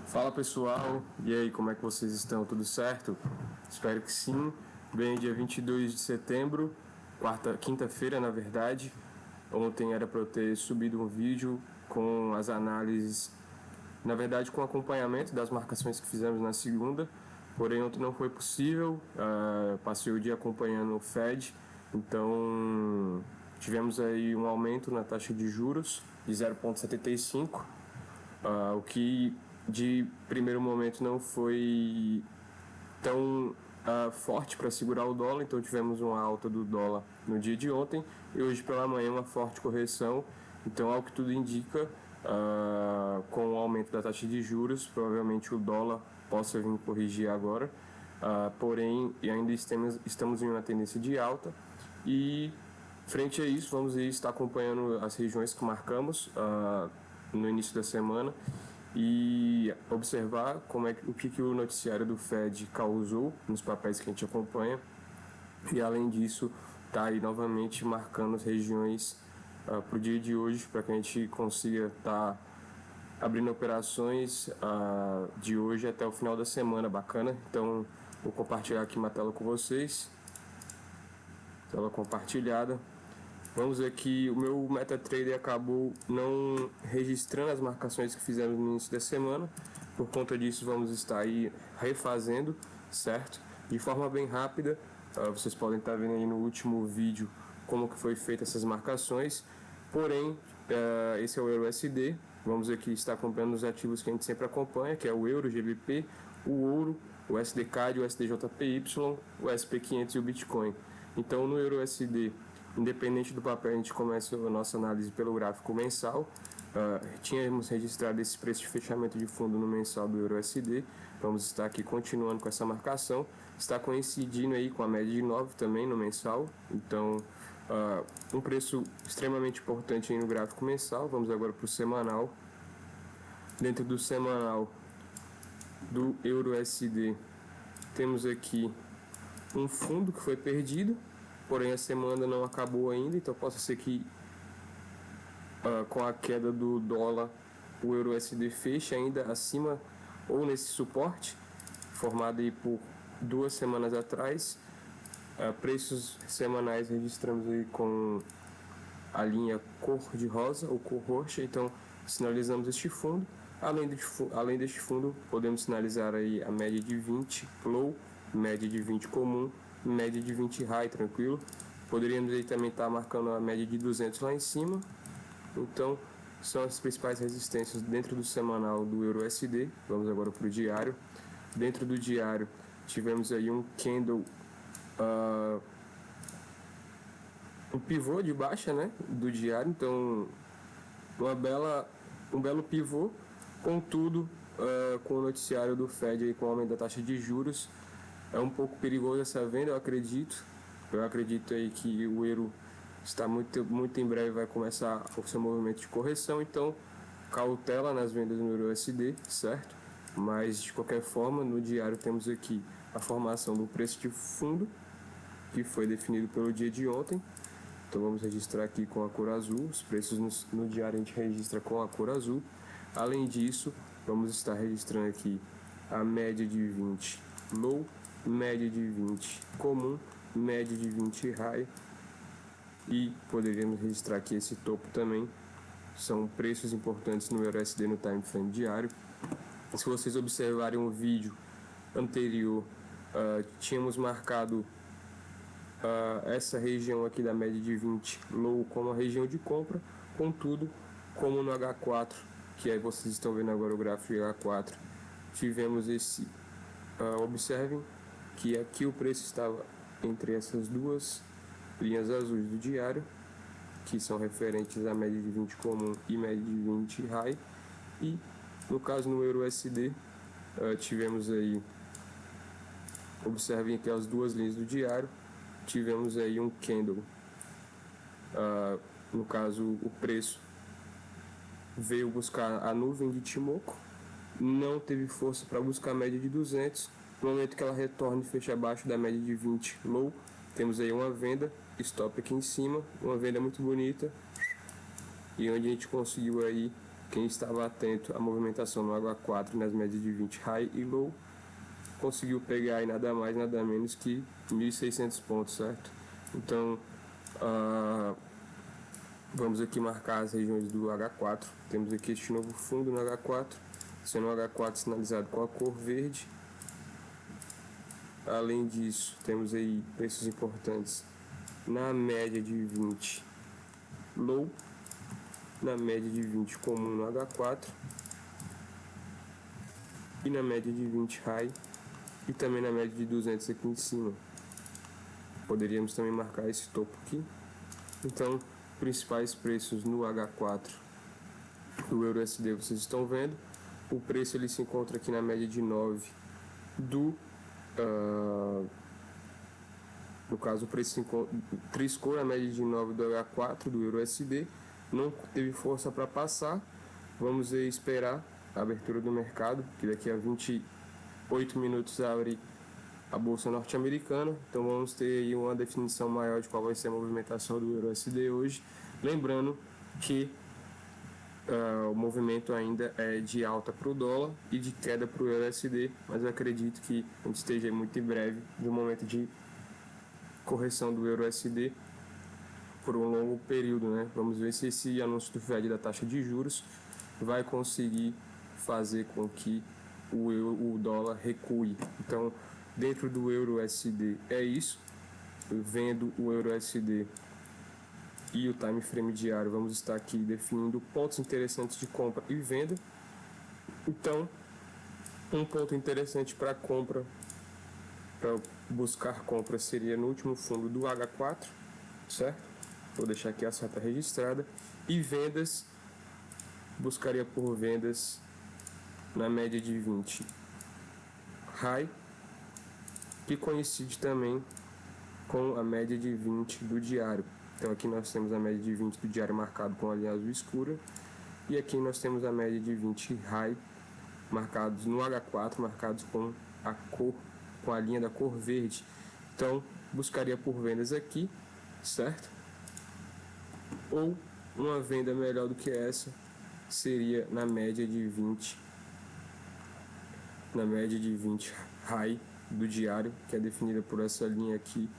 Fala pessoal, e aí, como é que vocês estão? Tudo certo? Espero que sim. Bem, dia 22 de setembro, quinta-feira na verdade. Ontem era para eu ter subido um vídeo com as análises, na verdade com acompanhamento das marcações que fizemos na segunda, porém ontem não foi possível. Passei o dia acompanhando o Fed, então tivemos aí um aumento na taxa de juros de 0,75. O que de primeiro momento não foi tão forte para segurar o dólar, então tivemos uma alta do dólar no dia de ontem e hoje pela manhã uma forte correção. Então, ao que tudo indica, com o aumento da taxa de juros, provavelmente o dólar possa vir corrigir agora, porém ainda estamos em uma tendência de alta e frente a isso vamos estar acompanhando as regiões que marcamos no início da semana e observar o que o noticiário do Fed causou nos papéis que a gente acompanha, e além disso tá aí novamente marcando as regiões para o dia de hoje, para que a gente consiga estar abrindo operações de hoje até o final da semana. Bacana? Então vou compartilhar aqui uma tela com vocês, tela compartilhada. Vamos ver que o meu MetaTrader acabou não registrando as marcações que fizemos no início da semana. Por conta disso, vamos estar aí refazendo, certo? De forma bem rápida. Vocês podem estar vendo aí no último vídeo como que foi feita essas marcações. Porém, esse é o EURUSD. Vamos aqui estar acompanhando os ativos que a gente sempre acompanha, que é o Euro, GBP, o Ouro, o SDCAD, o SDJPY, o SP500 e o Bitcoin. Então, no EURUSD, independente do papel, a gente começa a nossa análise pelo gráfico mensal. Tínhamos registrado esse preço de fechamento de fundo no mensal do EURUSD. Vamos estar aqui continuando com essa marcação. Está coincidindo aí com a média de 9 também no mensal. Então, um preço extremamente importante aí no gráfico mensal. Vamos agora para o semanal. Dentro do semanal do EURUSD, temos aqui um fundo que foi perdido, porém a semana não acabou ainda, então possa ser que com a queda do dólar o EURUSD feche ainda acima ou nesse suporte formado aí por 2 semanas atrás. Preços semanais registramos aí com a linha cor de rosa ou cor roxa, então sinalizamos este fundo. Além deste fundo, podemos sinalizar aí a média de 20 low, média de 20 comum, média de 20 high, tranquilo. Poderíamos aí também estar marcando a média de 200 lá em cima. Então, são as principais resistências dentro do semanal do EURUSD. Vamos agora para o diário. Dentro do diário, tivemos aí um candle, um pivô de baixa, né, do diário. Então, um belo pivô. Contudo, com o noticiário do Fed aí, com o aumento da taxa de juros, é um pouco perigoso essa venda, eu acredito. Eu acredito aí que o euro está muito em breve vai começar o seu movimento de correção, então cautela nas vendas no EURUSD, certo? Mas de qualquer forma, no diário temos aqui a formação do preço de fundo, que foi definido pelo dia de ontem. Então vamos registrar aqui com a cor azul. Os preços no diário a gente registra com a cor azul. Além disso, vamos estar registrando aqui a média de 20 low, média de 20 comum, média de 20 high, e poderíamos registrar aqui esse topo também. São preços importantes no EURUSD no time frame diário. Se vocês observarem o vídeo anterior, tínhamos marcado essa região aqui da média de 20 low como a região de compra. Contudo, como no H4, que aí vocês estão vendo agora o gráfico de H4, tivemos esse, observem que aqui o preço estava entre essas duas linhas azuis do diário, que são referentes à média de 20 comum e média de 20 high, e no caso no EURUSD tivemos aí, observem aqui as duas linhas do diário, tivemos aí um candle, no caso o preço veio buscar a nuvem de Ichimoku, não teve força para buscar a média de 200. No momento que ela retorna e fecha abaixo da média de 20 low, temos aí uma venda, stop aqui em cima, uma venda muito bonita, e onde a gente conseguiu aí Quem estava atento à movimentação no H4 nas médias de 20 high e low conseguiu pegar aí nada mais, nada menos que 1.600 pontos, certo? Então, vamos aqui marcar as regiões do H4. Temos aqui este novo fundo no H4, sendo o H4 sinalizado com a cor verde. Além disso, temos aí preços importantes na média de 20 low, na média de 20 comum no H4 e na média de 20 high e também na média de 200 aqui em cima. Poderíamos também marcar esse topo aqui. Então, principais preços no H4 do EURUSD vocês estão vendo. O preço ele se encontra aqui na média de 9 do no caso o preço triscou na média de 9 do H4 do EURUSD, não teve força para passar. Vamos esperar a abertura do mercado, que daqui a 28 minutos abre a bolsa norte-americana, então vamos ter aí uma definição maior de qual vai ser a movimentação do EURUSD hoje. Lembrando que o movimento ainda é de alta para o dólar e de queda para o EURUSD, mas eu acredito que a gente esteja muito em breve de um momento de correção do EURUSD por um longo período, né? Vamos ver se esse anúncio do Fed da taxa de juros vai conseguir fazer com que o dólar recue. Então, dentro do EURUSD é isso. Vendo o EURUSD e o time frame diário, vamos estar aqui definindo pontos interessantes de compra e venda. Então, um ponto interessante para compra, para buscar compra, seria no último fundo do H4, certo? Vou deixar aqui a seta registrada. E vendas, buscaria por vendas na média de 20 high, que coincide também com a média de 20 do diário. Então aqui nós temos a média de 20 do diário marcado com a linha azul escura, e aqui nós temos a média de 20 high marcados no H4, marcados com a cor, com a linha da cor verde. Então buscaria por vendas aqui, certo? Ou uma venda melhor do que essa seria na média de 20 high do diário, que é definida por essa linha aqui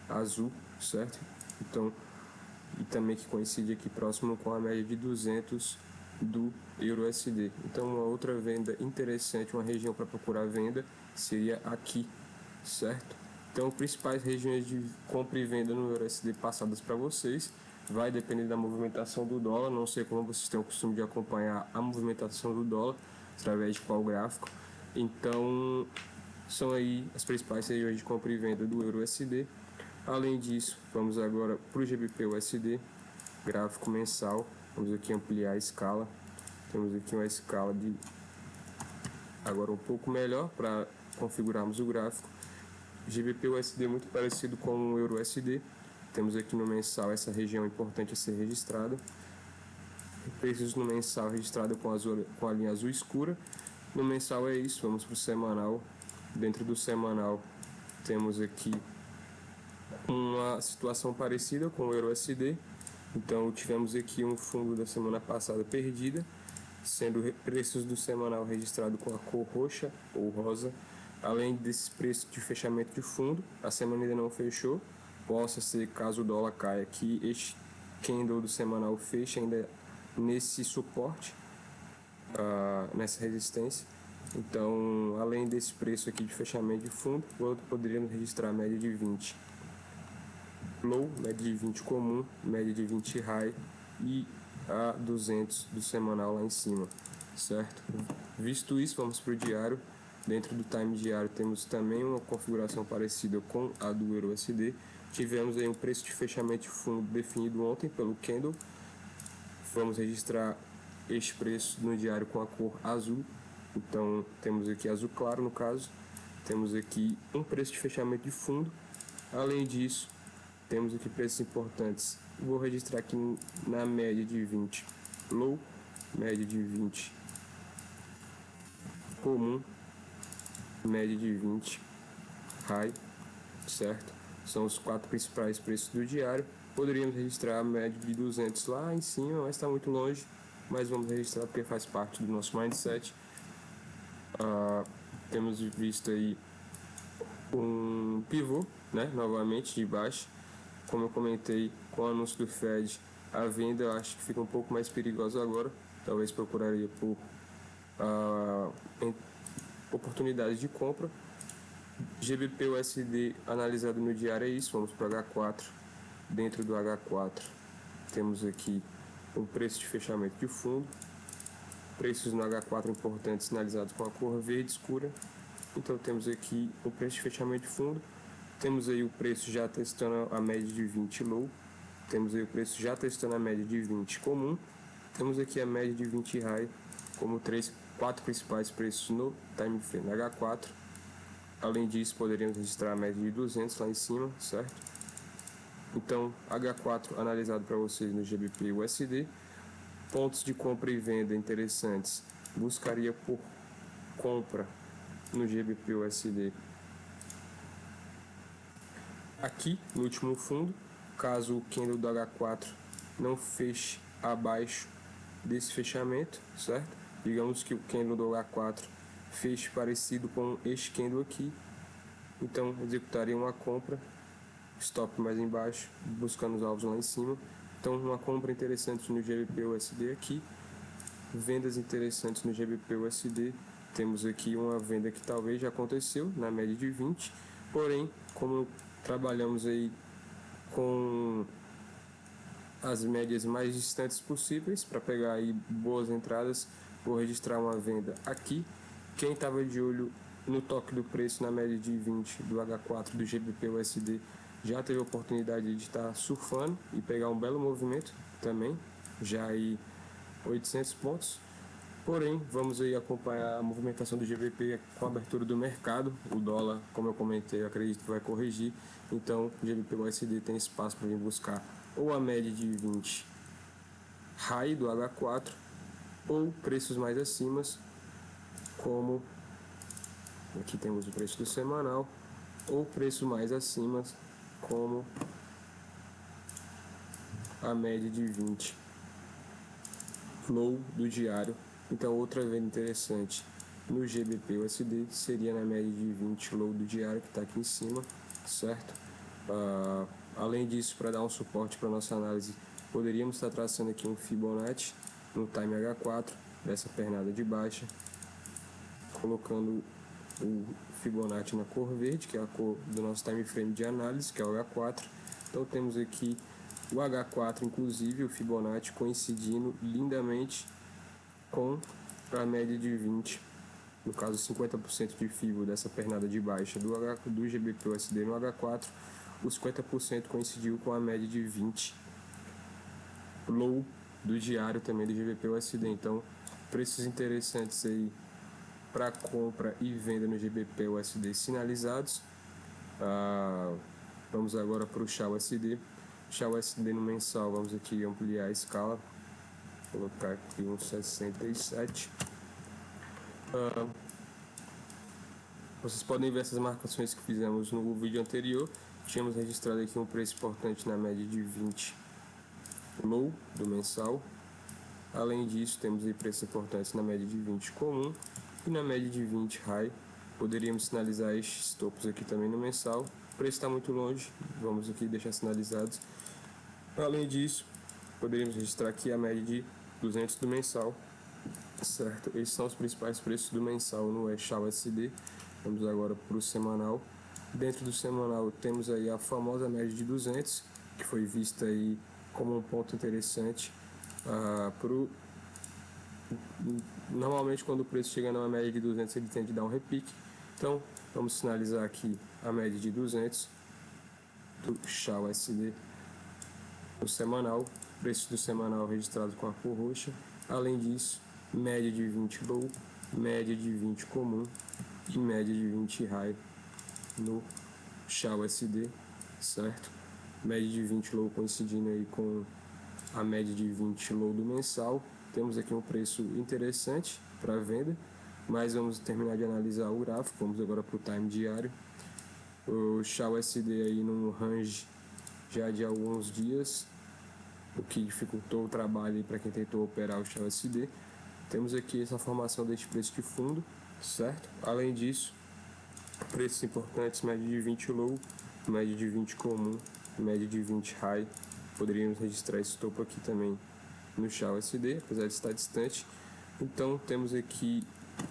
azul, certo? Então, e também que coincide aqui próximo com a média de 200 do EURUSD. Então, uma outra venda interessante, uma região para procurar venda, seria aqui, certo? Então, principais regiões de compra e venda no EURUSD passadas para vocês, vai depender da movimentação do dólar. Não sei como vocês têm o costume de acompanhar a movimentação do dólar, através de qual gráfico. Então, são aí as principais regiões de compra e venda do EURUSD. Além disso, vamos agora para o GBP-USD, gráfico mensal. Vamos aqui ampliar a escala. Temos aqui uma escala de agora um pouco melhor para configurarmos o gráfico. GBP-USD muito parecido com o EURUSD. Temos aqui no mensal essa região importante a ser registrada. Preços no mensal registrado com a linha azul escura. No mensal é isso, vamos para o semanal. Dentro do semanal temos aqui uma situação parecida com o EURUSD. Então tivemos aqui um fundo da semana passada perdida, sendo preços do semanal registrado com a cor roxa ou rosa. Além desse preço de fechamento de fundo, a semana ainda não fechou. Possa ser, caso o dólar caia, que este candle do semanal feche ainda nesse suporte, nessa resistência. Então, além desse preço aqui de fechamento de fundo, poderíamos registrar a média de 20 low, média de 20 comum, média de 20 high e a 200 do semanal lá em cima, certo? Visto isso, vamos para o diário. Dentro do time diário temos também uma configuração parecida com a do EURUSD. Tivemos aí um preço de fechamento de fundo definido ontem pelo candle. Vamos registrar este preço no diário com a cor azul. Então temos aqui azul claro no caso. Temos aqui um preço de fechamento de fundo. Além disso, temos aqui preços importantes. Vou registrar aqui na média de 20 low, média de 20 comum, média de 20 high, certo? São os 4 principais preços do diário. Poderíamos registrar a média de 200 lá em cima, mas está muito longe. mas vamos registrar porque faz parte do nosso mindset. Temos visto aí um pivô, né, novamente de baixo. Como eu comentei com o anúncio do Fed, a venda eu acho que fica um pouco mais perigosa agora. Talvez procuraria por oportunidades de compra. GBP/USD analisado no diário é isso. Vamos para H4. Dentro do H4 temos aqui o preço de fechamento de fundo, preços no H4 importantes sinalizados com a cor verde escura. Então temos aqui o preço de fechamento de fundo, temos aí o preço já testando a média de 20 low, temos aí o preço já testando a média de 20 comum, temos aqui a média de 20 high como quatro principais preços no time frame H4. Além disso, poderíamos registrar a média de 200 lá em cima, certo? Então, H4 analisado para vocês no GBP/USD. Pontos de compra e venda interessantes. Buscaria por compra no GBP/USD aqui no último fundo, caso o candle do H4 não feche abaixo desse fechamento, certo? Digamos que o candle do H4 feche parecido com este candle aqui, então executaria uma compra, stop mais embaixo, buscando os alvos lá em cima. Então uma compra interessante no GBP/USD aqui, vendas interessantes no GBP/USD. Temos aqui uma venda que talvez já aconteceu na média de 20, porém, como trabalhamos aí com as médias mais distantes possíveis para pegar aí boas entradas, vou registrar uma venda aqui. Quem estava de olho no toque do preço na média de 20 do H4 do GBP/USD já teve a oportunidade de estar surfando e pegar um belo movimento também, já aí 800 pontos. Porém, vamos aí acompanhar a movimentação do GBP com a abertura do mercado. O dólar, como eu comentei, eu acredito que vai corrigir. Então, o GBP/USD tem espaço para vir buscar ou a média de 20 high do H4 ou preços mais acima, como aqui temos o preço do semanal, ou preço mais acima, como a média de 20 low do diário. Então, outra venda interessante no GBP/USD seria na média de 20 low do diário, que está aqui em cima, certo? Além disso, para dar um suporte para nossa análise, poderíamos estar traçando aqui um Fibonacci no time H4, dessa pernada de baixa, colocando o Fibonacci na cor verde, que é a cor do nosso time frame de análise, que é o H4. Então temos aqui o H4, inclusive o Fibonacci coincidindo lindamente com a média de 20, no caso 50% de FIBO dessa pernada de baixa do GBP/USD no H4, os 50% coincidiu com a média de 20 low do diário também do GBP/USD. Então, preços interessantes aí para compra e venda no GBP/USD sinalizados. Vamos agora para o XAUSD. XAUSD no mensal, vamos aqui ampliar a escala, colocar aqui um 67. Vocês podem ver essas marcações que fizemos no vídeo anterior. Tínhamos registrado aqui um preço importante na média de 20 low do mensal. Além disso, temos aí preços importantes na média de 20 comum e na média de 20 high. Poderíamos sinalizar estes topos aqui também no mensal. O preço está muito longe, vamos aqui deixar sinalizados. Além disso, poderíamos registrar aqui a média de 200 do mensal, certo? Esses são os principais preços do mensal no XAUSD. Vamos agora para o semanal. Dentro do semanal temos aí a famosa média de 200, que foi vista aí como um ponto interessante. Normalmente quando o preço chega numa média de 200 ele tende a dar um repique. Então vamos sinalizar aqui a média de 200 do XAUSD no semanal, preço do semanal registrado com a cor roxa. Além disso, média de 20 low, média de 20 comum e média de 20 high no XAUSD, certo? Média de 20 low coincidindo aí com a média de 20 low do mensal. Temos aqui um preço interessante para venda, mas vamos terminar de analisar o gráfico. Vamos agora para o time diário. O XAUSD aí num range já de alguns dias, o que dificultou o trabalho para quem tentou operar o Shell SD. Temos aqui essa formação deste preço de fundo, certo? Além disso, preços importantes, média de 20 low, média de 20 comum, média de 20 high. Poderíamos registrar esse topo aqui também no Shell SD, apesar de estar distante. Então temos aqui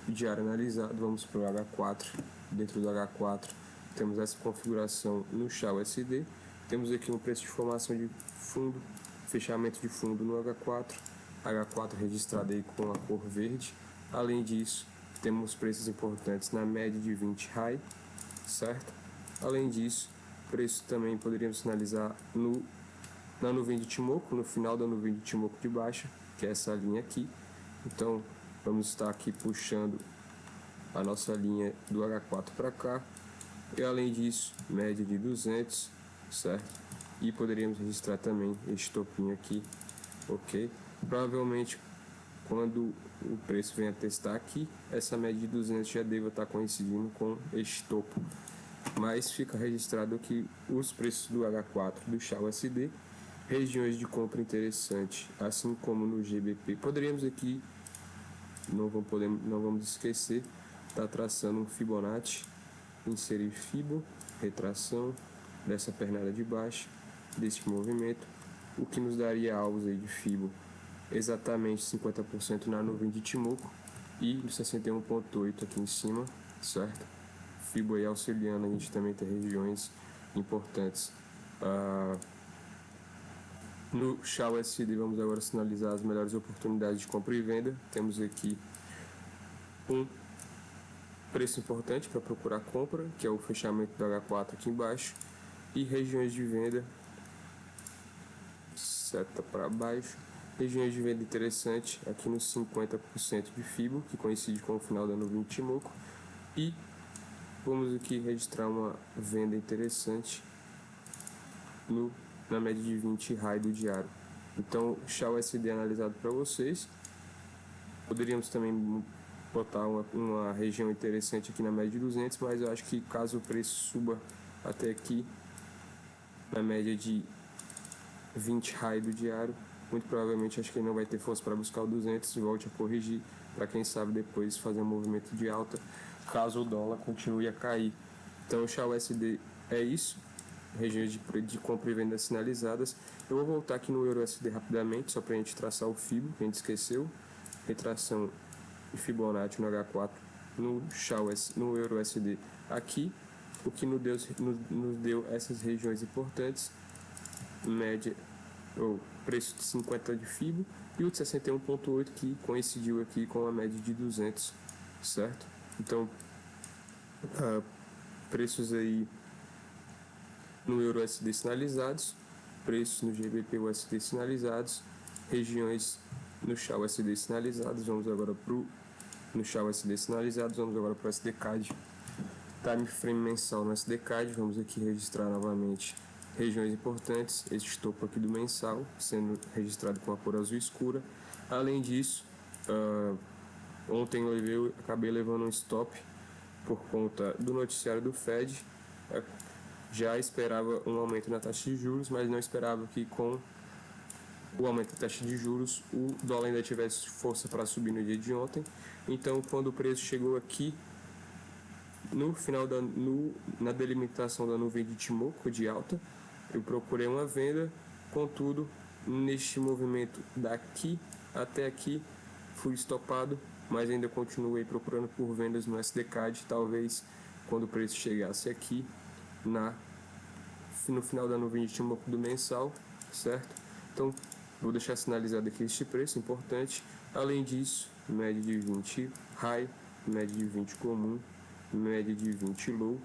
o diário analisado, vamos para o H4. Dentro do H4 temos essa configuração no Shell SD. Temos aqui um preço de formação de fundo, fechamento de fundo no H4 registrado aí com a cor verde. Além disso, temos preços importantes na média de 20 high, certo? Além disso, preço também poderíamos sinalizar na nuvem de Ichimoku, no final da nuvem de Ichimoku de baixa, que é essa linha aqui. Então, vamos estar aqui puxando a nossa linha do H4 para cá. E além disso, média de 200, certo? E poderíamos registrar também este topinho aqui, ok? Provavelmente, quando o preço venha testar aqui, essa média de 200 já deva estar coincidindo com este topo. Mas fica registrado que os preços do H4 do Shell SD, regiões de compra interessante, assim como no GBP, poderíamos aqui, não vamos esquecer, tá traçando um Fibonacci, inserir Fibo, retração dessa pernada de baixo, deste movimento, o que nos daria alvos aí de Fibo exatamente 50% na nuvem de Ichimoku e no 61.8 aqui em cima, certo? Fibo aí auxiliando a gente também ter regiões importantes. No Shell SD vamos agora sinalizar as melhores oportunidades de compra e venda. Temos aqui um preço importante para procurar compra, que é o fechamento do H4 aqui embaixo, e regiões de venda, seta para baixo, regiões de venda interessante aqui nos 50% de Fibo, que coincide com o final da nuvem de Ichimoku, e vamos aqui registrar uma venda interessante na média de 20 high do diário. Então, Shell SD analisado para vocês. Poderíamos também botar uma região interessante aqui na média de 200, mas eu acho que caso o preço suba até aqui na média de 20 high do diário, muito provavelmente acho que ele não vai ter força para buscar o 200 e volte a corrigir, para quem sabe depois fazer um movimento de alta, caso o dólar continue a cair. Então o Shell SD é isso, regiões de compra e venda sinalizadas. Eu vou voltar aqui no Euro SD rapidamente, só para a gente traçar o Fibo, que a gente esqueceu, retração de Fibonacci no H4, no Euro SD aqui, o que nos deu essas regiões importantes, média ou preço de 50 de Fibo e o de 61.8 que coincidiu aqui com a média de 200, certo? Então, preços aí no Euro USD sinalizados, preços no GBP USD sinalizados, regiões no Shell USD sinalizados. Vamos agora no Shell USD sinalizados, vamos agora para o SDCAD. Time frame mensal no SDCAD, vamos aqui registrar novamente regiões importantes, este topo aqui do mensal, sendo registrado com a cor azul escura. Além disso, ontem eu acabei levando um stop por conta do noticiário do Fed. Já esperava um aumento na taxa de juros, mas não esperava que com o aumento da taxa de juros o dólar ainda tivesse força para subir no dia de ontem. Então, quando o preço chegou aqui, no final na delimitação da nuvem de Ichimoku de alta, eu procurei uma venda, contudo, neste movimento daqui até aqui, fui estopado, mas ainda continuei procurando por vendas no SDCAD, talvez quando o preço chegasse aqui, no final da nuvem de Ichimoku do mensal, certo? Então, vou deixar sinalizado aqui este preço importante. Além disso, média de 20 high, média de 20 comum, média de 20 low,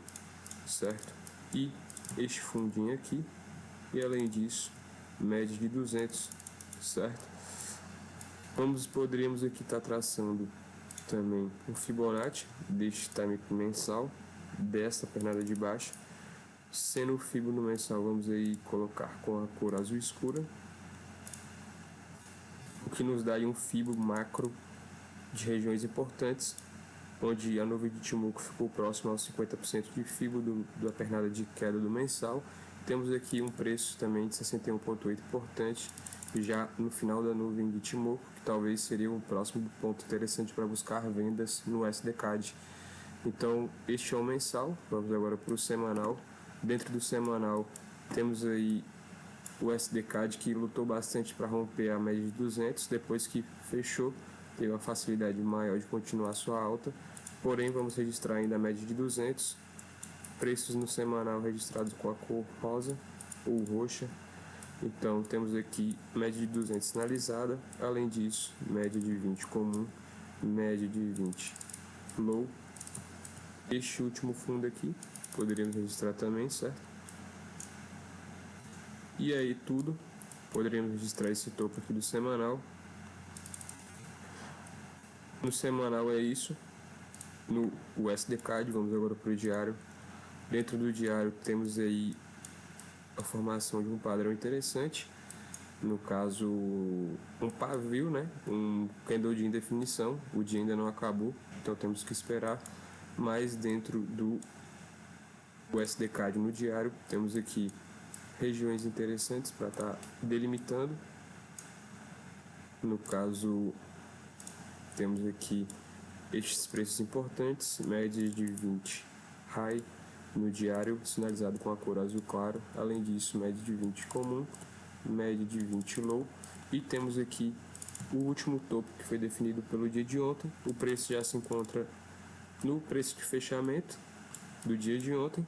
certo? E este fundinho aqui, e além disso, média de 200, certo? Poderíamos aqui estar traçando também um Fibonacci deste time mensal, desta pernada de baixo, sendo o Fibo no mensal, vamos aí colocar com a cor azul escura, o que nos dá aí um Fibo macro de regiões importantes, onde a nuvem de Ichimoku ficou próximo aos 50% de Fibo da pernada de queda do mensal. Temos aqui um preço também de 61.8 importante já no final da nuvem de Ichimoku, que talvez seria o próximo ponto interessante para buscar vendas no SDCAD. Então, este é o mensal. Vamos agora para o semanal. Dentro do semanal, temos aí o SDCAD, que lutou bastante para romper a média de 200, depois que fechou, teve uma facilidade maior de continuar sua alta. Porém, vamos registrar ainda a média de 200. Preços no semanal registrados com a cor rosa ou roxa. Então, temos aqui média de 200 sinalizada. Além disso, média de 20 comum, média de 20 low. Este último fundo aqui, poderíamos registrar também, certo? E aí tudo, poderíamos registrar esse topo aqui do semanal. No semanal é isso. No SDCAD, vamos agora para o diário. Dentro do diário temos aí a formação de um padrão interessante. No caso, um pavio, né? Um candle de indefinição. O dia ainda não acabou, então temos que esperar. Mas dentro do SDCAD no diário, temos aqui regiões interessantes para estar delimitando. No caso, temos aqui estes preços importantes, média de 20 high no diário, sinalizado com a cor azul claro. Além disso, média de 20 comum, média de 20 low. E temos aqui o último topo que foi definido pelo dia de ontem. O preço já se encontra no preço de fechamento do dia de ontem.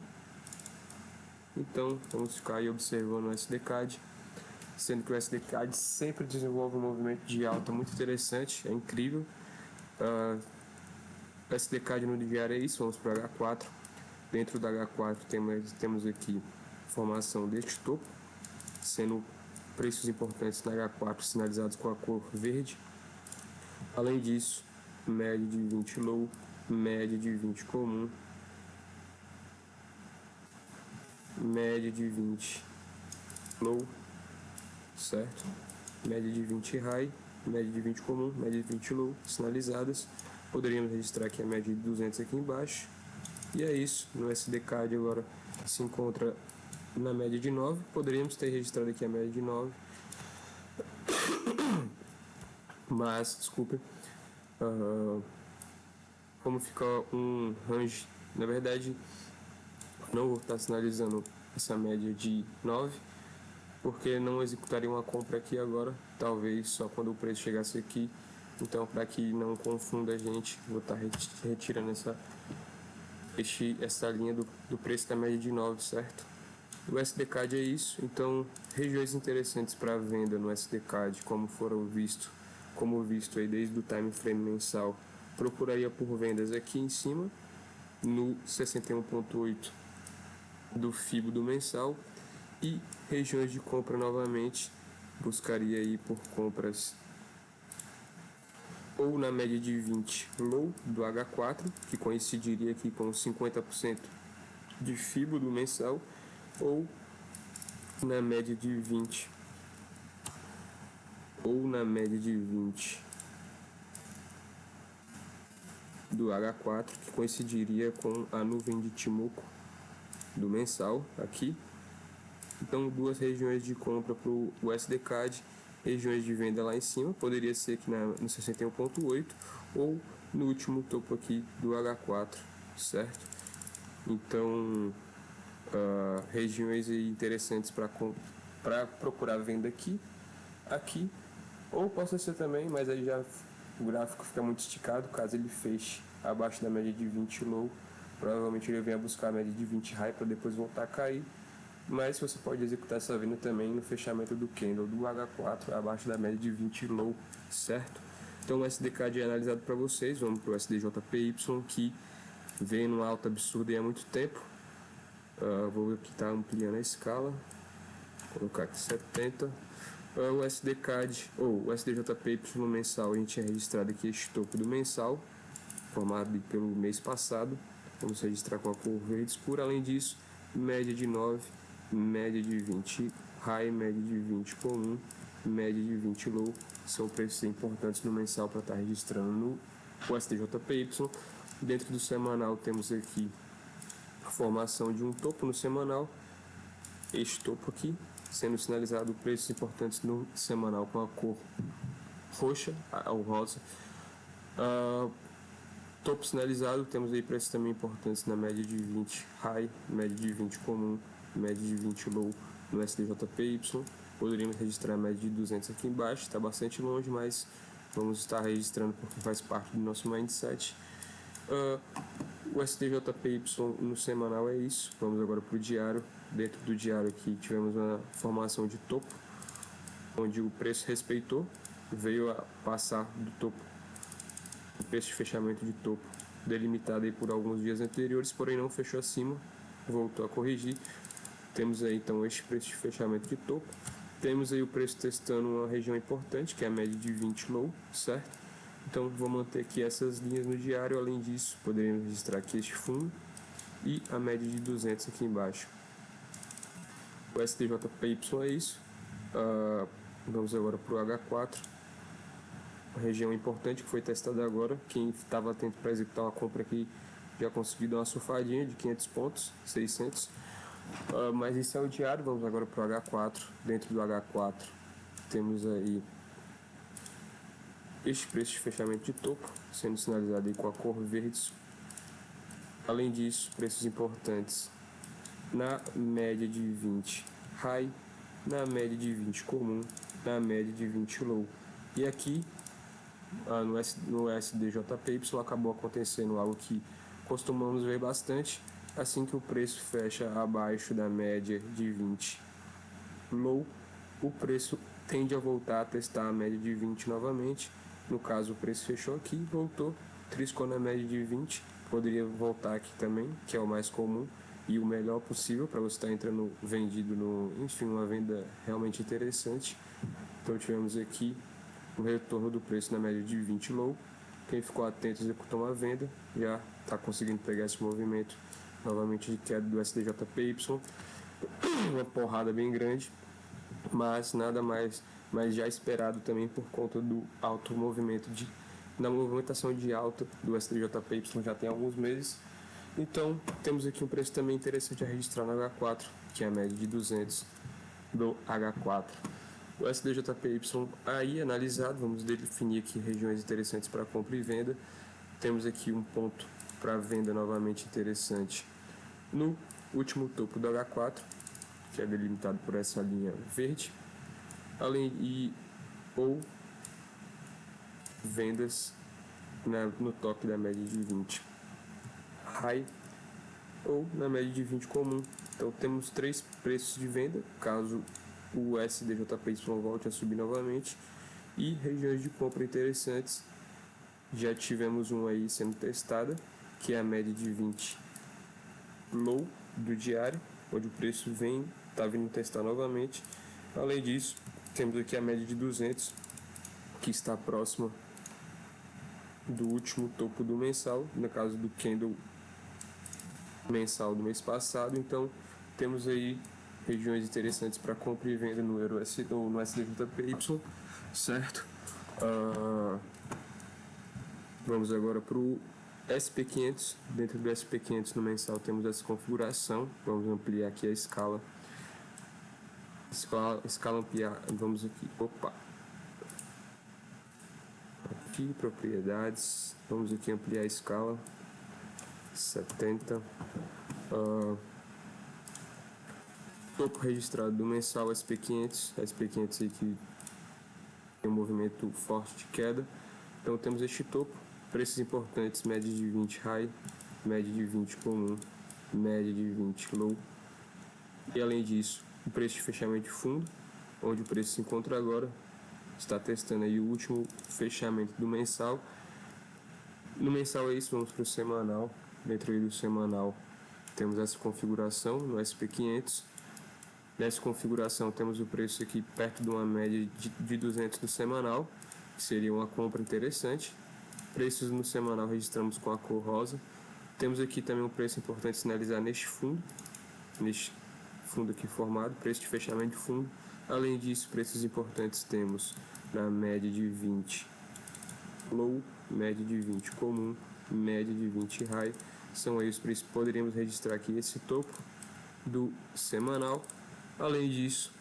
Então, vamos ficar aí observando o SDCAD, sendo que o SDCAD sempre desenvolve um movimento de alta muito interessante, é incrível. O SDCAD no diário é isso, vamos para o H4. Dentro da H4 temos aqui formação deste topo, sendo preços importantes na H4 sinalizados com a cor verde. Além disso, média de 20 low, média de 20 comum, média de 20 low, certo? Média de 20 high, média de 20 comum, média de 20 low, sinalizadas. Poderíamos registrar aqui a média de 200 aqui embaixo. E é isso, no SDCAD agora se encontra na média de 9. Poderíamos ter registrado aqui a média de 9. Mas, desculpe, como fica um range, na verdade, não vou estar sinalizando essa média de 9, porque não executaria uma compra aqui agora, talvez só quando o preço chegasse aqui. Então, para que não confunda a gente, vou estar retirando essa linha do preço da média de 9, certo? O SDCAD é isso, então regiões interessantes para venda no SDCAD, como visto aí desde o time frame mensal, procuraria por vendas aqui em cima, no 61.8 do FIBO do mensal, e regiões de compra novamente, buscaria aí por compras ou na média de 20 low do H4, que coincidiria aqui com 50% de FIBO do mensal, ou na média de 20 do H4, que coincidiria com a nuvem de Ichimoku do mensal aqui. Então, duas regiões de compra para o SDCAD, regiões de venda lá em cima, poderia ser aqui no 61.8 ou no último topo aqui do H4, certo? Então, regiões interessantes para procurar venda aqui, ou possa ser também, mas aí já o gráfico fica muito esticado, caso ele feche abaixo da média de 20 low, provavelmente ele venha buscar a média de 20 high para depois voltar a cair. Mas você pode executar essa venda também no fechamento do candle do H4 abaixo da média de 20 low, certo? Então o SDCAD é analisado para vocês. Vamos para o SDJPY, que vem numa alta absurda há muito tempo. Vou aqui estar ampliando a escala, vou colocar aqui 70. O SDCAD ou o SDJPY mensal, a gente tinha registrado aqui este topo do mensal, formado pelo mês passado. Vamos registrar com a cor verde escura. Além disso, média de 9, média de 20 high, média de 20 comum, média de 20 low, são preços importantes no mensal para estar registrando no SDJPY. Dentro do semanal temos aqui a formação de um topo no semanal, este topo aqui, sendo sinalizado preços importantes no semanal com a cor roxa ou rosa. Topo sinalizado, temos aí preços também importantes na média de 20 high, média de 20 comum, média de 20 low no SDJPY. Poderíamos registrar a média de 200 aqui embaixo, está bastante longe, mas vamos estar registrando porque faz parte do nosso mindset. O SDJPY no semanal é isso. Vamos agora para o diário. Dentro do diário aqui tivemos uma formação de topo, onde o preço respeitou, veio a passar do topo, o preço de fechamento de topo delimitado aí por alguns dias anteriores, porém não fechou acima, voltou a corrigir. Temos aí então este preço de fechamento de topo. Temos aí o preço testando uma região importante, que é a média de 20 low, certo? Então vou manter aqui essas linhas no diário. Além disso, poderíamos registrar aqui este fundo e a média de 200 aqui embaixo. O STJPY é isso. Vamos agora para o H4. Uma região importante que foi testada agora. Quem estava atento para executar uma compra aqui já conseguiu dar uma surfadinha de 500 pontos, 600. Mas isso é o diário. Vamos agora para o H4. Dentro do H4 temos aí este preço de fechamento de topo sendo sinalizado aí com a cor verde. Além disso, preços importantes na média de 20 high, na média de 20 comum, na média de 20 low. E aqui no SDJPY acabou acontecendo algo que costumamos ver bastante. Assim que o preço fecha abaixo da média de 20 low, o preço tende a voltar a testar a média de 20 novamente. No caso, o preço fechou aqui, voltou, triscou na média de 20, poderia voltar aqui também, que é o mais comum e o melhor possível para você estar entrando vendido enfim, uma venda realmente interessante. Então tivemos aqui o retorno do preço na média de 20 low. Quem ficou atento executou uma venda, já está conseguindo pegar esse movimento novamente de queda do SDJPY, uma porrada bem grande, mas nada mais, mas já esperado também por conta do alto movimento da movimentação de alta do SDJPY já tem alguns meses. Então temos aqui um preço também interessante a registrar no H4, que é a média de 200 do H4. O SDJPY aí analisado, vamos definir aqui regiões interessantes para compra e venda. Temos aqui um ponto para venda novamente interessante no último topo do H4, que é delimitado por essa linha verde, ou vendas no toque da média de 20 high ou na média de 20 comum. Então temos três preços de venda, caso o SDJPY volte a subir novamente, e regiões de compra interessantes. Já tivemos um aí sendo testada, que é a média de 20 low do diário, onde o preço está vindo testar novamente. Além disso, temos aqui a média de 200, que está próxima do último topo do mensal, no caso do candle mensal do mês passado. Então temos aí regiões interessantes para compra e venda no EURUSD ou no SDJPY, certo? Vamos agora para o SP500. Dentro do SP500 no mensal temos essa configuração. Vamos ampliar aqui a escala ampliar. Vamos aqui propriedades, vamos aqui ampliar a escala 70. Topo registrado do mensal SP500 aí que tem um movimento forte de queda. Então temos este topo, preços importantes, média de 20 high, média de 20 comum, média de 20 low. E além disso, o preço de fechamento de fundo, onde o preço se encontra agora, está testando aí o último fechamento do mensal. No mensal é isso, vamos para o semanal. Dentro do semanal temos essa configuração no SP500. Nessa configuração temos o preço aqui perto de uma média de 200 no semanal, que seria uma compra interessante. Preços no semanal registramos com a cor rosa. Temos aqui também um preço importante sinalizar neste fundo aqui formado, preço de fechamento de fundo. Além disso, preços importantes temos na média de 20 low, média de 20 comum, média de 20 high. São aí os preços. Poderíamos registrar aqui esse topo do semanal. Além disso,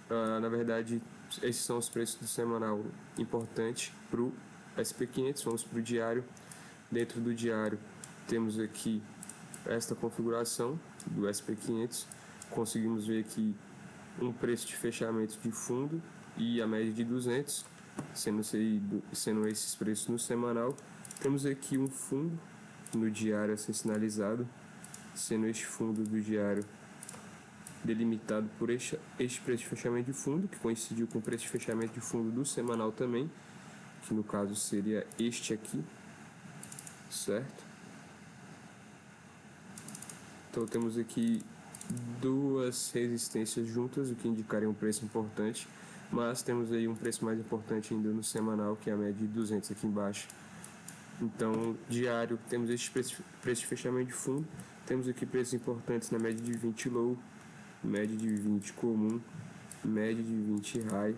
Na verdade, esses são os preços do semanal importante para o SP500. Vamos para o diário. Dentro do diário, temos aqui esta configuração do SP500. Conseguimos ver aqui um preço de fechamento de fundo e a média de 200, sendo esses preços no semanal. Temos aqui um fundo no diário a ser sinalizado, sendo este fundo do diário delimitado por este preço de fechamento de fundo, que coincidiu com o preço de fechamento de fundo do semanal também, que no caso seria este aqui, certo? Então temos aqui duas resistências juntas, o que indicaria um preço importante, mas temos aí um preço mais importante ainda no semanal, que é a média de 200 aqui embaixo. Então, diário, temos este preço de fechamento de fundo, temos aqui preços importantes na média de 20 low, média de 20 comum, média de 20 high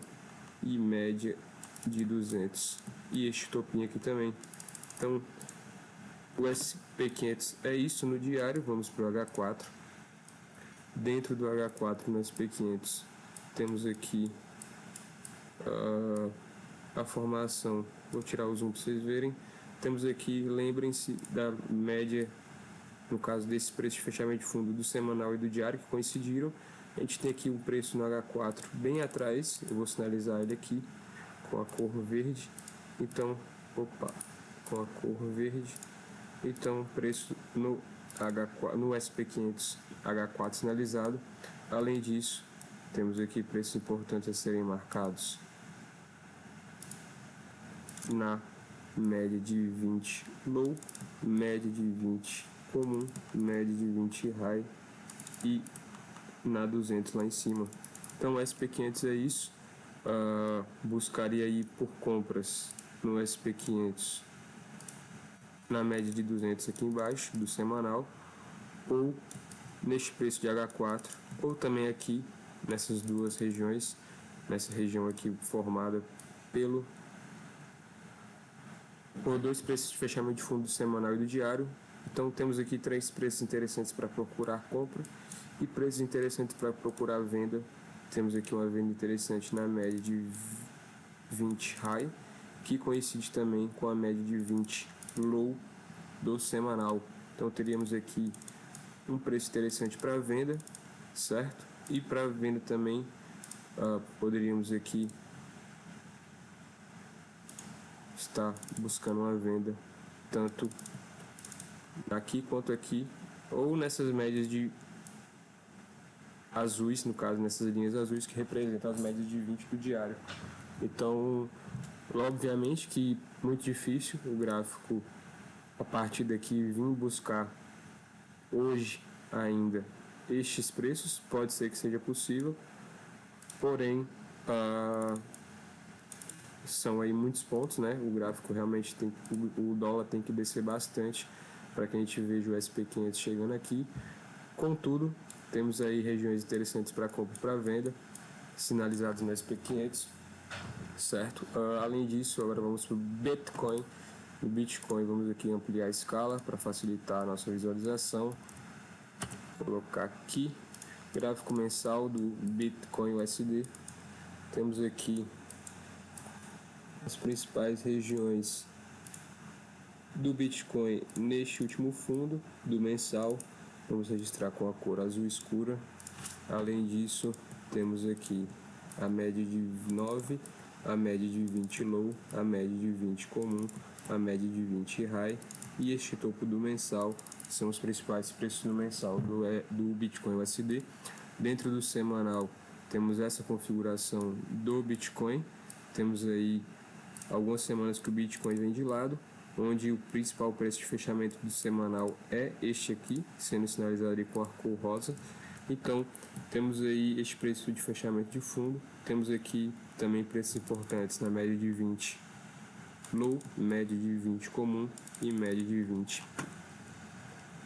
e média de 200. E este topinho aqui também. Então, o SP500 é isso no diário. Vamos para o H4. Dentro do H4 no SP500 temos aqui a formação. Vou tirar o zoom para vocês verem. Temos aqui, lembrem-se da média, no caso desse preço de fechamento de fundo do semanal e do diário, que coincidiram. A gente tem aqui um preço no H4 bem atrás. Eu vou sinalizar ele aqui com a cor verde. Então, com a cor verde. Então, preço no H4, no SP500 H4 sinalizado. Além disso, temos aqui preços importantes a serem marcados na média de 20 low, média de 20 comum, média de 20 high e na 200 lá em cima. Então, o SP500 é isso. Buscaria aí por compras no SP500 na média de 200 aqui embaixo do semanal, ou neste preço de H4, ou também aqui nessas duas regiões, nessa região aqui formada por dois preços de fechamento de fundo do semanal e do diário. Então temos aqui três preços interessantes para procurar compra e preços interessantes para procurar venda. Temos aqui uma venda interessante na média de 20 high, que coincide também com a média de 20 low do semanal. Então teríamos aqui um preço interessante para venda, certo? E para venda também poderíamos aqui estar buscando uma venda tanto aqui quanto aqui, ou nessas médias de azuis, no caso nessas linhas azuis que representam as médias de 20 do diário. Então, obviamente que muito difícil o gráfico a partir daqui vir buscar hoje ainda estes preços, pode ser que seja possível, porém são aí muitos pontos, né? O gráfico realmente o dólar tem que descer bastante para que a gente veja o SP500 chegando aqui. Contudo, temos aí regiões interessantes para compra e para venda, sinalizados no SP500, certo? Além disso, agora vamos para o Bitcoin. No Bitcoin, vamos aqui ampliar a escala para facilitar a nossa visualização. Vou colocar aqui gráfico mensal do Bitcoin USD. Temos aqui as principais regiões do Bitcoin neste último fundo do mensal. Vamos registrar com a cor azul escura. Além disso, temos aqui a média de 9, a média de 20 low, a média de 20 comum, a média de 20 high e este topo do mensal são os principais preços do mensal do Bitcoin USD. Dentro do semanal temos essa configuração do Bitcoin. Temos aí algumas semanas que o Bitcoin vem de lado, onde o principal preço de fechamento do semanal é este aqui, sendo sinalizado ali com a cor rosa. Então, temos aí este preço de fechamento de fundo. Temos aqui também preços importantes na média de 20 low, média de 20 comum e média de 20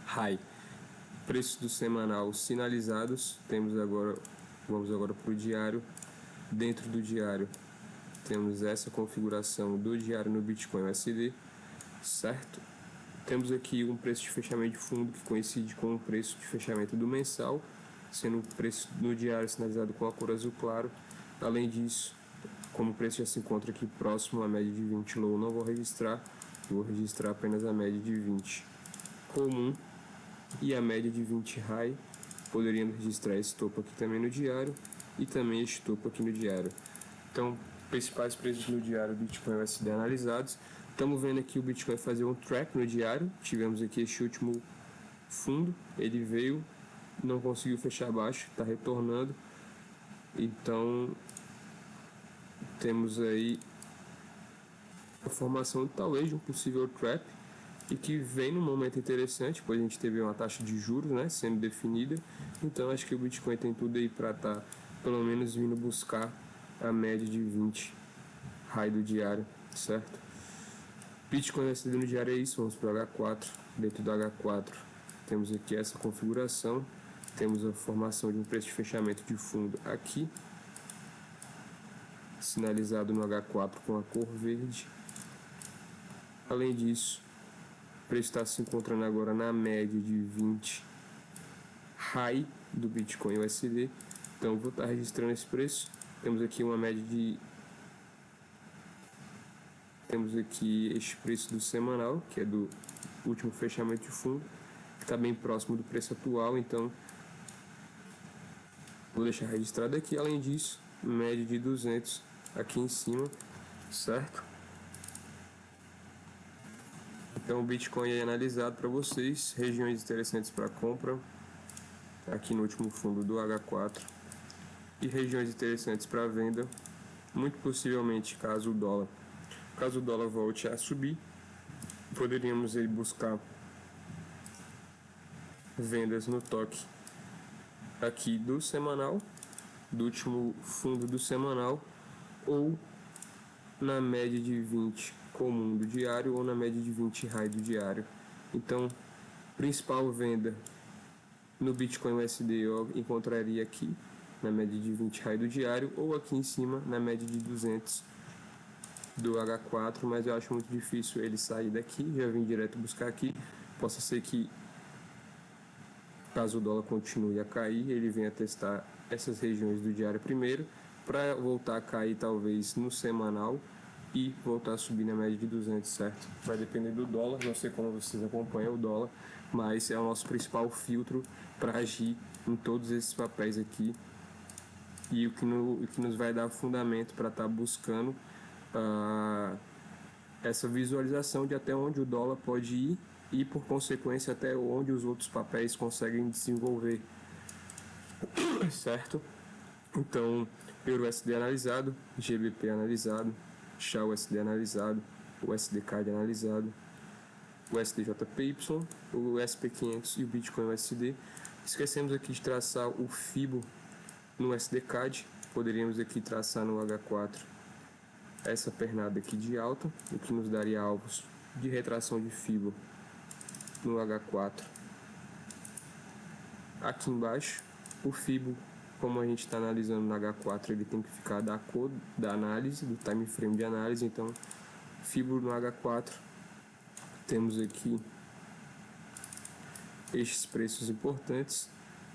high. Preços do semanal sinalizados. Vamos agora para o diário. Dentro do diário, temos essa configuração do diário no Bitcoin USD, certo? Temos aqui um preço de fechamento de fundo que coincide com o preço de fechamento do mensal, sendo o preço no diário sinalizado com a cor azul claro Além disso, como o preço já se encontra aqui próximo à média de 20 low, não vou registrar, vou registrar apenas a média de 20 comum e a média de 20 high. Poderíamos registrar esse topo aqui também no diário e também este topo aqui no diário. Então, principais preços no diário Bitcoin USD analisados. Estamos vendo aqui o Bitcoin fazer um trap no diário. Tivemos aqui este último fundo, ele veio, não conseguiu fechar abaixo, está retornando. Então, temos aí a formação talvez de um possível trap e que vem num momento interessante, pois a gente teve uma taxa de juros, né, sendo definida. Então, acho que o Bitcoin tem tudo aí para estar pelo menos vindo buscar a média de 20 high do diário, certo? Bitcoin USD no diário é isso, vamos para o H4. Dentro do H4 temos aqui essa configuração, temos a formação de um preço de fechamento de fundo aqui, sinalizado no H4 com a cor verde. Além disso, o preço está se encontrando agora na média de 20 high do Bitcoin USD, então vou estar registrando esse preço. Temos aqui uma média de... Temos aqui este preço do semanal, que é do último fechamento de fundo, que está bem próximo do preço atual, então vou deixar registrado aqui. Além disso, média de 200 aqui em cima, certo? Então o Bitcoin é analisado para vocês, regiões interessantes para compra, aqui no último fundo do H4, e regiões interessantes para venda, muito possivelmente caso o dólar volte a subir, poderíamos aí buscar vendas no toque aqui do semanal, do último fundo do semanal, ou na média de 20 comum do diário ou na média de 20 high do diário. Então, principal venda no Bitcoin USD eu encontraria aqui na média de 20 high do diário ou aqui em cima na média de 200 do H4, mas eu acho muito difícil ele sair daqui. Já vim direto buscar aqui, possa ser que caso o dólar continue a cair, ele venha testar essas regiões do diário primeiro, para voltar a cair talvez no semanal e voltar a subir na média de 200, certo? Vai depender do dólar, não sei como vocês acompanham o dólar, mas é o nosso principal filtro para agir em todos esses papéis aqui e o que nos vai dar fundamento para estar buscando essa visualização de até onde o dólar pode ir e, por consequência, até onde os outros papéis conseguem desenvolver, certo? Então, Euro USD analisado, GBP analisado, SHA USD analisado, o USD-CAD analisado, o SDJPY, o SP500 e o Bitcoin USD. Esquecemos aqui de traçar o FIBO no USD-CAD, poderíamos aqui traçar no H4 essa pernada aqui de alta, o que nos daria alvos de retração de FIBO no H4. Aqui embaixo, o FIBO, como a gente está analisando no H4, ele tem que ficar da cor da análise, do time frame de análise. Então, FIBO no H4, temos aqui estes preços importantes.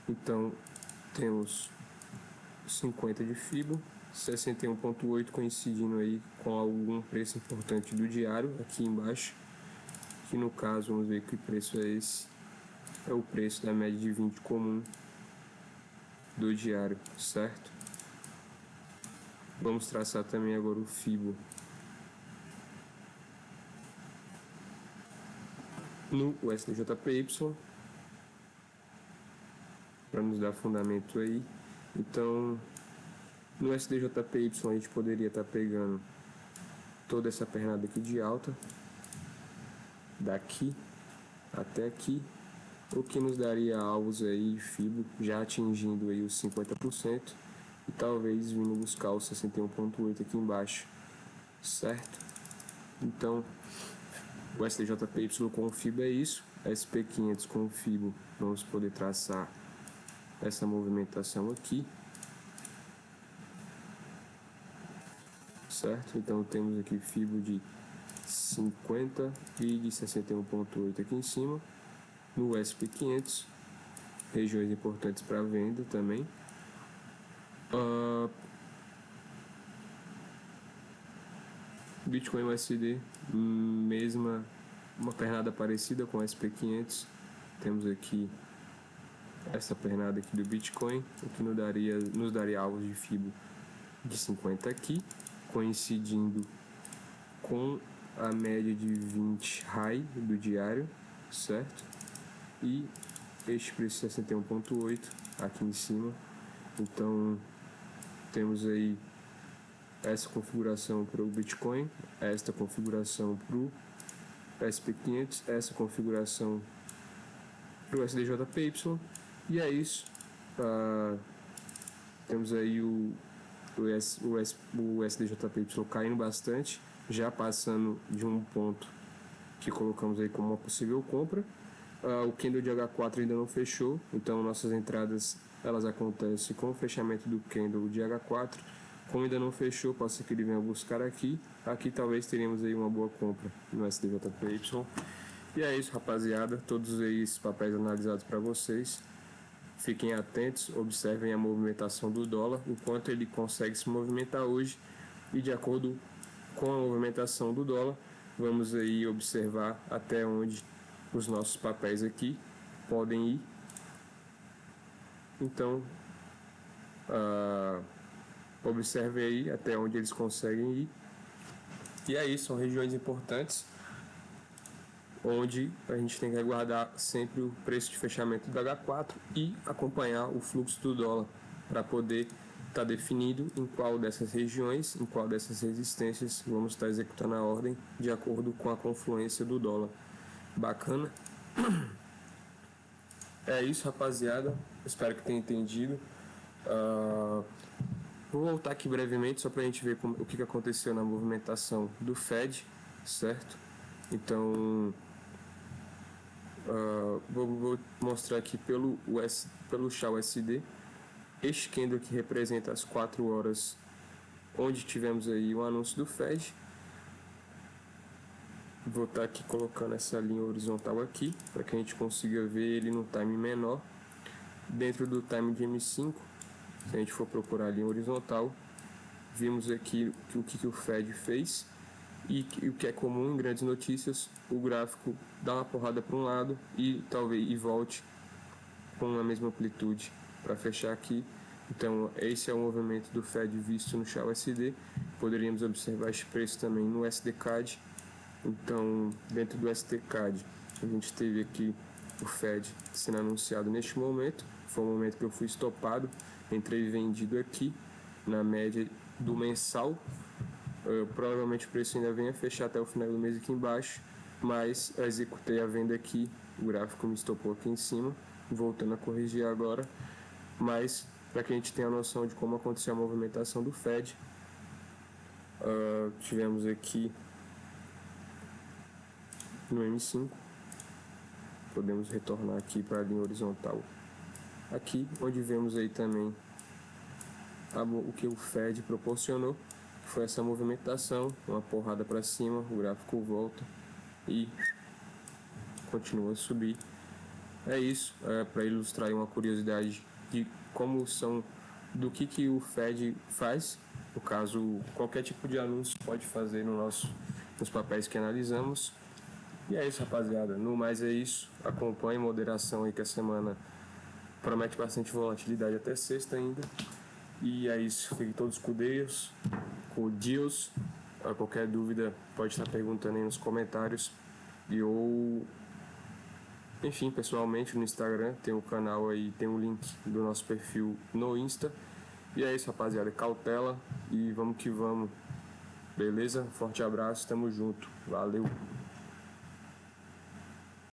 Então, temos 50 de FIBO, 61.8 coincidindo aí com algum preço importante do diário aqui embaixo, que no caso vamos ver que preço é esse, é o preço da média de 20 comum do diário, certo? Vamos traçar também agora o FIBO no USDJPY para nos dar fundamento aí. Então, no SDJPY a gente poderia estar pegando toda essa pernada aqui de alta, daqui até aqui, o que nos daria alvos aí de FIBO já atingindo aí os 50% e talvez vindo buscar os 61.8 aqui embaixo, certo? Então, o SDJPY com o FIBO é isso, SP500 com o FIBO vamos poder traçar essa movimentação aqui, certo? Então temos aqui FIBO de 50 e de 61.8 aqui em cima. No SP500, regiões importantes para venda também. Bitcoin USD, mesma, uma pernada parecida com o SP500. Temos aqui essa pernada aqui do Bitcoin, o que nos daria alvos de FIBO de 50 aqui, coincidindo com a média de 20 high do diário, certo? E este preço 61.8 aqui em cima. Então temos aí essa configuração para o Bitcoin, esta configuração para o SP500, essa configuração para o SDJPY, e é isso. Temos aí o SDJPY caindo bastante, já passando de um ponto que colocamos aí como uma possível compra. O candle de H4 ainda não fechou, então nossas entradas elas acontecem com o fechamento do candle de H4. Como ainda não fechou, pode ser que ele venha buscar aqui. Aqui talvez teremos aí uma boa compra no SDJPY. E é isso, rapaziada. Todos aí esses papéis analisados para vocês. Fiquem atentos, observem a movimentação do dólar, o quanto ele consegue se movimentar hoje. E de acordo com a movimentação do dólar, vamos aí observar até onde os nossos papéis aqui podem ir. Então, observe aí até onde eles conseguem ir. E aí, são regiões importantes onde a gente tem que aguardar sempre o preço de fechamento do H4 e acompanhar o fluxo do dólar para poder estar definido em qual dessas regiões, em qual dessas resistências vamos estar executando a ordem de acordo com a confluência do dólar. Bacana? É isso, rapaziada. Espero que tenha entendido. Vou voltar aqui brevemente só para a gente ver o que aconteceu na movimentação do Fed, certo? Então, vou mostrar aqui pelo chá USD. Este candle aqui representa as 4 horas onde tivemos aí o anúncio do Fed. Vou estar aqui colocando essa linha horizontal aqui para que a gente consiga ver ele no time menor. Dentro do time de M5, se a gente for procurar a linha horizontal, vimos aqui o que o Fed fez. E o que é comum em grandes notícias, o gráfico dá uma porrada para um lado e talvez volte com a mesma amplitude para fechar aqui. Então esse é o movimento do Fed visto no chá USD. Poderíamos observar este preço também no SDCAD. Então dentro do SDCAD a gente teve aqui o Fed sendo anunciado neste momento. Foi um momento que eu fui estopado, entrei vendido aqui na média do mensal. Provavelmente o preço ainda venha fechar até o final do mês aqui embaixo, mas eu executei a venda aqui, o gráfico me estopou aqui em cima, voltando a corrigir agora, mas para que a gente tenha a noção de como aconteceu a movimentação do Fed, tivemos aqui no M5, podemos retornar aqui para a linha horizontal, aqui onde vemos aí também o que o Fed proporcionou. Foi essa movimentação, uma porrada para cima, o gráfico volta e continua a subir. É isso, para ilustrar uma curiosidade de como são, do que o Fed faz. No caso, qualquer tipo de anúncio pode fazer nos papéis que analisamos. E é isso, rapaziada. No mais é isso. Acompanhe moderação aí que a semana promete bastante volatilidade até sexta ainda. E é isso, fiquem todos com Deus. Qualquer dúvida pode estar perguntando aí nos comentários. Enfim, pessoalmente no Instagram tem o canal aí, tem o link do nosso perfil no Insta. E é isso, rapaziada, cautela e vamos que vamos. Beleza? Forte abraço, tamo junto. Valeu!